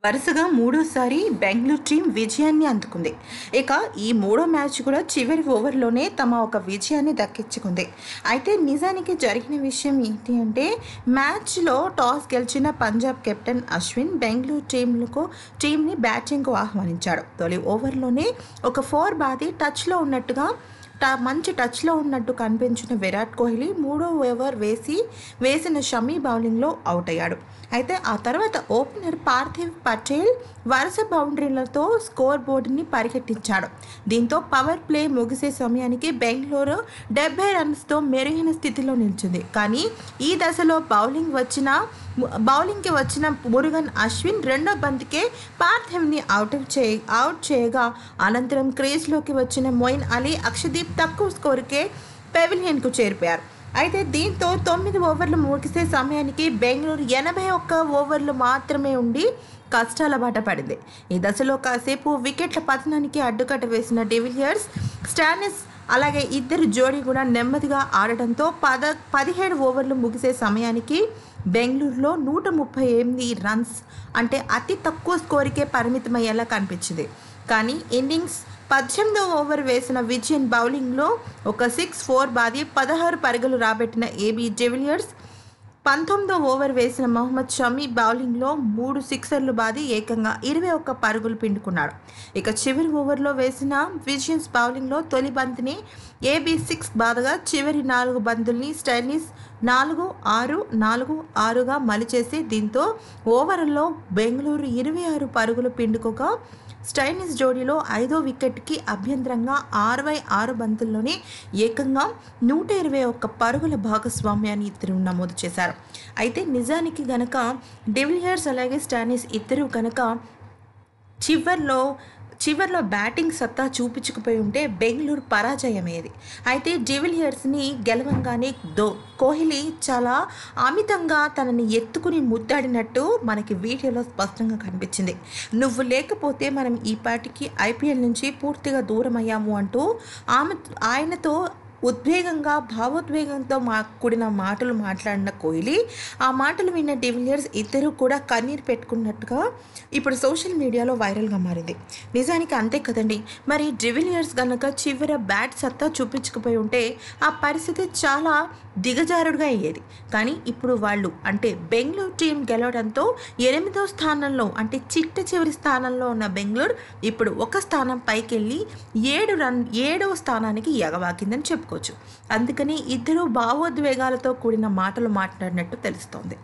వరుసగా మూడోసారి బెంగళూరు టీం విజయాన్ని అందుకుంది. ఇక ఈ మూడో మ్యాచ్ కూడా చివరి ఓవర్లోనే తమ ఒక విజయాన్ని దక్కించుకుంది. అయితే నిజానికి జరిగిన విషయం ఏంటి అంటే, మ్యాచ్లో టాస్ గెలిచిన పంజాబ్ కెప్టెన్ అశ్విన్ బెంగళూరు టీంని బ్యాటింగ్కు ఆహ్వానించాడు. తొలి ఓవర్లోనే ఒక 4 బాది మంచి టచ్లో ఉన్నట్టు కనిపించిన విరాట్ కోహ్లీ మూడో ఓవర్ వేసిన షమీ బౌలింగ్లో అవుట్ అయ్యాడు. అయితే ఆ తర్వాత ఓపెనర్ పార్థివ్ పటేల్ వరుస బౌండరీలతో స్కోర్ బోర్డుని పరిగెట్టించాడు. దీంతో పవర్ ప్లే ముగిసే సమయానికి బెంగళూరు 70 రన్స్తో మెరుగైన స్థితిలో నిలిచింది. కానీ ఈ దశలో బౌలింగ్కి వచ్చిన మురుగన్ అశ్విన్ రెండో బంతికే పార్థివ్ని అవుట్ చేయగా, అనంతరం క్రీజ్లోకి వచ్చిన మొయిన్ అలీ, అక్షదీప్ తక్కువ స్కోరుకే పెవిలియన్కు చేరిపోయారు. అయితే దీంతో 9 ఓవర్లు ముగిసే సమయానికి బెంగళూరు 81 ఓవర్లు మాత్రమే ఉండి కష్టాల బాట పడింది. ఈ దశలో కాసేపు వికెట్ల పతనానికి అడ్డుకట్ట వేసిన డివిలియర్స్, స్టానిస్ అలాగే ఇద్దరు జోడీ కూడా నెమ్మదిగా ఆడటంతో 17 ఓవర్లు ముగిసే సమయానికి బెంగళూరులో 138 రన్స్ అంటే అతి తక్కువ స్కోరుకే పరిమితమయ్యేలా కనిపించింది. కానీ ఇన్నింగ్స్ 18వ ఓవర్ వేసిన విజయన్ బౌలింగ్లో ఒక 6-4 బాది 16 పరుగులు రాబట్టిన ఏబీ డివిలియర్స్, 19వ ఓవర్ వేసిన మొహమ్మద్ షమీ బౌలింగ్లో 3 సిక్సర్లు బాది ఏకంగా 21 పరుగులు పిండుకున్నాడు. ఇక చివరి ఓవర్లో వేసిన విజయన్స్ బౌలింగ్లో తొలి బంతిని ఏబీ 6 బాదగా చివరి 4 బంతుల్ని స్టైనిస్ 4-6-4-6గా మలిచేసి, దీంతో ఓవర్లో బెంగళూరు 26 పరుగులు పిండుకోగా, స్టైనిస్ జోడీలో 5వ వికెట్కి అభ్యంతరంగా 66 బంతుల్లోనే ఏకంగా 121 పరుగుల భాగస్వామ్యాన్ని ఇద్దరు నమోదు చేశారు. అయితే నిజానికి గనక డివిలియర్స్ అలాగే స్టానిస్ ఇద్దరు కనుక చివర్లో బ్యాటింగ్ సత్తా చూపించకపోయి ఉంటే బెంగళూరు పరాజయమయ్యేది. అయితే డివిలియర్స్ని గెలవంగానే కోహ్లీ చాలా అమితంగా తనని ఎత్తుకుని ముద్దాడినట్టు మనకి వీడియోలో స్పష్టంగా కనిపించింది. నువ్వు లేకపోతే మనం ఈ పాటికి ఐపీఎల్ నుంచి పూర్తిగా దూరం అయ్యాము అంటూ ఆయనతో భావోద్వేగంతో కూడిన మాటలు మాట్లాడిన కోహ్లీ, ఆ మాటలు విన్న డివిలియర్స్ ఇద్దరు కూడా కన్నీరు పెట్టుకున్నట్టుగా ఇప్పుడు సోషల్ మీడియాలో వైరల్గా మారింది. నిజానికి అంతే కదండి. మరి డివిలియర్స్ కనుక చివర బ్యాట్ సత్తా చూపించకపోయి ఉంటే ఆ పరిస్థితి చాలా దిగజారుడుగా అయ్యేది. కానీ ఇప్పుడు వాళ్ళు అంటే బెంగళూరు టీం గెలవడంతో 8వ స్థానంలో అంటే చిట్ట చివరి స్థానంలో ఉన్న బెంగళూరు ఇప్పుడు ఒక స్థానం పైకి వెళ్ళి 7వ స్థానానికి ఎగవాకిందని చెప్పుకోవచ్చు. అందుకని ఇద్దరు భావోద్వేగాలతో కూడిన మాటలు మాట్లాడినట్టు తెలుస్తోంది.